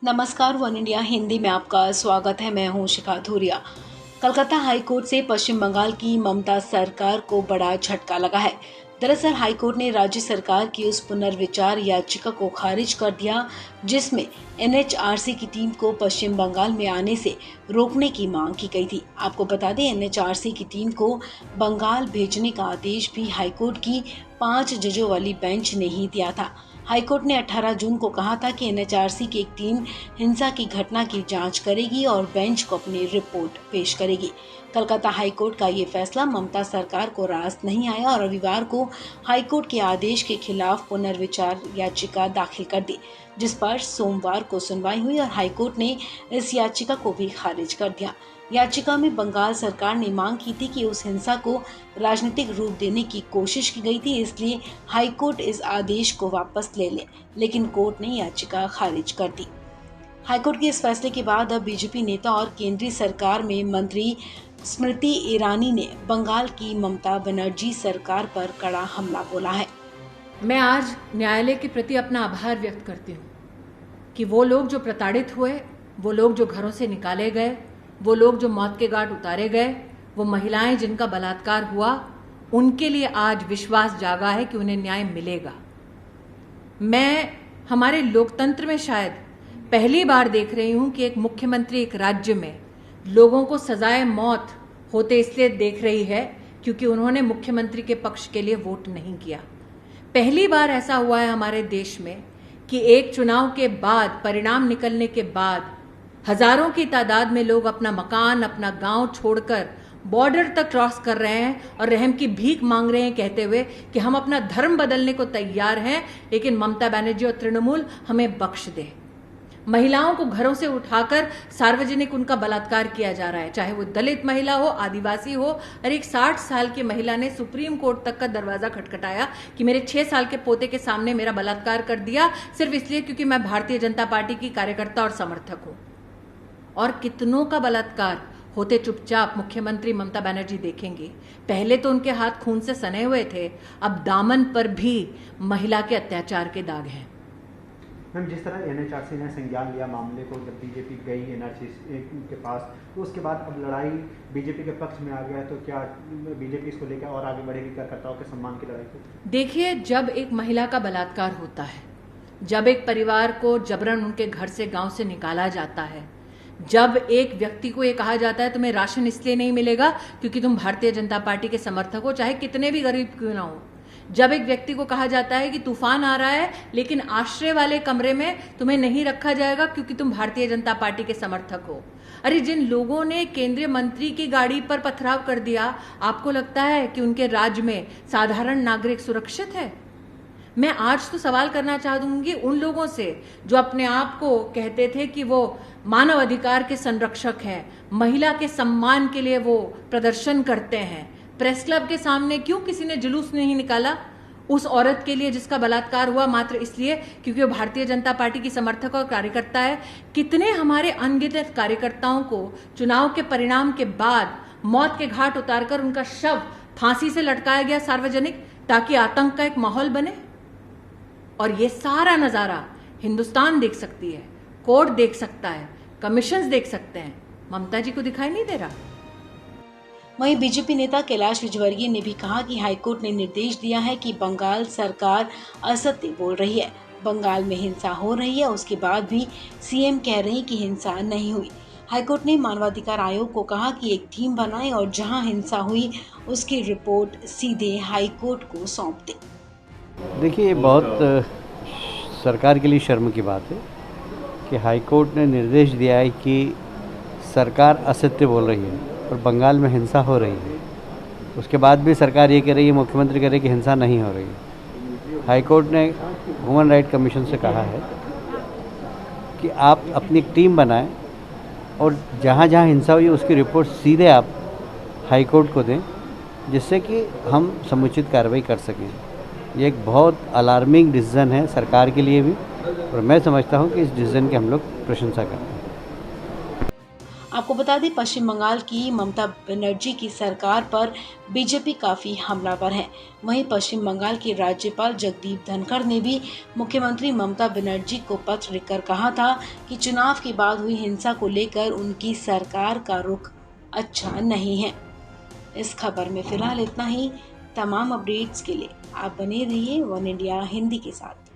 नमस्कार, one India Hindi में आपका स्वागत है। मैं हूं शिखा धूरिया। कलकत्ता हाईकोर्ट से पश्चिम बंगाल की ममता सरकार को बड़ा झटका लगा है। दरअसल हाईकोर्ट ने राज्य सरकार की उस पुनर्विचार याचिका को खारिज कर दिया जिसमें एनएचआरसी की टीम को पश्चिम बंगाल में आने से रोकने की मांग की गई थी। आपको बता दें, एनएचआरसी की टीम को बंगाल भेजने का आदेश भी हाईकोर्ट की 5 जजों वाली बेंच ने ही दिया था। हाईकोर्ट ने 18 जून को कहा था कि एनएचआरसी की एक टीम हिंसा की घटना की जांच करेगी और बेंच को अपनी रिपोर्ट पेश करेगी। कलकत्ता हाईकोर्ट का ये फैसला ममता सरकार को रास नहीं आया और रविवार को हाईकोर्ट के आदेश के खिलाफ पुनर्विचार याचिका दाखिल कर दी, जिस पर सोमवार को सुनवाई हुई और हाईकोर्ट ने इस याचिका को भी खारिज कर दिया। याचिका में बंगाल सरकार ने मांग की थी कि उस हिंसा को राजनीतिक रूप देने की कोशिश की गई थी, इसलिए हाईकोर्ट इस आदेश को वापस ले ले, लेकिन कोर्ट ने याचिका खारिज कर दी। हाईकोर्ट के इस फैसले के बाद अब बीजेपी नेता और केंद्रीय सरकार में मंत्री स्मृति ईरानी ने बंगाल की ममता बनर्जी सरकार पर कड़ा हमला बोला है। मैं आज न्यायालय के प्रति अपना आभार व्यक्त करती हूँ कि वो लोग जो प्रताड़ित हुए, वो लोग जो घरों से निकाले गए, वो लोग जो मौत के घाट उतारे गए, वो महिलाएं जिनका बलात्कार हुआ, उनके लिए आज विश्वास जागा है कि उन्हें न्याय मिलेगा। मैं हमारे लोकतंत्र में शायद पहली बार देख रही हूँ कि एक मुख्यमंत्री एक राज्य में लोगों को सजाए मौत होते इसलिए देख रही है क्योंकि उन्होंने मुख्यमंत्री के पक्ष के लिए वोट नहीं किया। पहली बार ऐसा हुआ है हमारे देश में कि एक चुनाव के बाद, परिणाम निकलने के बाद हजारों की तादाद में लोग अपना मकान, अपना गांव छोड़कर बॉर्डर तक क्रॉस कर रहे हैं और रहम की भीख मांग रहे हैं, कहते हुए कि हम अपना धर्म बदलने को तैयार हैं, लेकिन ममता बनर्जी और तृणमूल हमें बख्श दे। महिलाओं को घरों से उठाकर सार्वजनिक उनका बलात्कार किया जा रहा है, चाहे वो दलित महिला हो, आदिवासी हो। और एक 60 साल की महिला ने सुप्रीम कोर्ट तक का दरवाजा खटखटाया कि मेरे 6 साल के पोते के सामने मेरा बलात्कार कर दिया, सिर्फ इसलिए क्योंकि मैं भारतीय जनता पार्टी की कार्यकर्ता और समर्थक हूं। और कितनों का बलात्कार होते चुपचाप मुख्यमंत्री ममता बनर्जी देखेंगी। पहले तो उनके हाथ खून से सने हुए थे, अब दामन पर भी महिला के अत्याचार के दाग हैं। मैम, जिस तरह एनएचआरसी ने संज्ञान लिया मामले को, जब बीजेपी गई एनआरसी के पास, तो उसके बाद अब लड़ाई बीजेपी के पक्ष में आ गया, तो क्या बीजेपी इसको लेकर और आगे बढ़ेगी कार्यकर्ताओं के सम्मान की लड़ाई को? देखिए, जब एक महिला का बलात्कार होता है, जब एक परिवार को जबरन उनके घर से, गांव से निकाला जाता है, जब एक व्यक्ति को ये कहा जाता है तुम्हें राशन इसलिए नहीं मिलेगा क्योंकि तुम भारतीय जनता पार्टी के समर्थक हो, चाहे कितने भी गरीब क्यों ना हो, जब एक व्यक्ति को कहा जाता है कि तूफान आ रहा है लेकिन आश्रय वाले कमरे में तुम्हें नहीं रखा जाएगा क्योंकि तुम भारतीय जनता पार्टी के समर्थक हो। अरे, जिन लोगों ने केंद्रीय मंत्री की गाड़ी पर पथराव कर दिया, आपको लगता है कि उनके राज्य में साधारण नागरिक सुरक्षित है? मैं आज तो सवाल करना चाहूंगी उन लोगों से जो अपने आप को कहते थे कि वो मानव अधिकार के संरक्षक हैं, महिला के सम्मान के लिए वो प्रदर्शन करते हैं। प्रेस क्लब के सामने क्यों किसी ने जुलूस नहीं निकाला उस औरत के लिए जिसका बलात्कार हुआ मात्र इसलिए क्योंकि वो भारतीय जनता पार्टी की समर्थक और कार्यकर्ता है? कितने हमारे अनगिनत कार्यकर्ताओं को चुनाव के परिणाम के बाद मौत के घाट उतारकर उनका शव फांसी से लटकाया गया सार्वजनिक, ताकि आतंक का एक माहौल बने। और ये सारा नजारा हिंदुस्तान देख सकती है, कोर्ट देख सकता है, कमीशंस देख सकते हैं, ममता जी को दिखाई नहीं दे रहा। वहीं बीजेपी नेता कैलाश विजयवर्गीय ने भी कहा कि हाईकोर्ट ने निर्देश दिया है कि बंगाल सरकार असत्य बोल रही है, बंगाल में हिंसा हो रही है, उसके बाद भी सीएम कह रहे हैं कि हिंसा नहीं हुई। हाईकोर्ट ने मानवाधिकार आयोग को कहा कि एक टीम बनाए और जहां हिंसा हुई उसकी रिपोर्ट सीधे हाईकोर्ट को सौंप दे। देखिए, ये बहुत सरकार के लिए शर्म की बात है कि हाईकोर्ट ने निर्देश दिया है कि सरकार असत्य बोल रही है और बंगाल में हिंसा हो रही है, उसके बाद भी सरकार ये कह रही है, मुख्यमंत्री कह रहे हैं कि हिंसा नहीं हो रही है। हाईकोर्ट ने ह्यूमन राइट कमीशन से कहा है कि आप अपनी एक टीम बनाएं और जहाँ जहाँ हिंसा हुई उसकी रिपोर्ट सीधे आप हाईकोर्ट को दें, जिससे कि हम समुचित कार्रवाई कर सकें। ये एक बहुत अलार्मिंग डिसीज़न है सरकार के लिए भी, और मैं समझता हूँ कि इस डिसीज़न की हम लोग प्रशंसा करते हैं। आपको बता दें, पश्चिम बंगाल की ममता बनर्जी की सरकार पर बीजेपी काफी हमलावर है। वहीं पश्चिम बंगाल के राज्यपाल जगदीप धनखड़ ने भी मुख्यमंत्री ममता बनर्जी को पत्र लिखकर कहा था कि चुनाव के बाद हुई हिंसा को लेकर उनकी सरकार का रुख अच्छा नहीं है। इस खबर में फिलहाल इतना ही। तमाम अपडेट्स के लिए आप बने रहिए वन इंडिया हिंदी के साथ।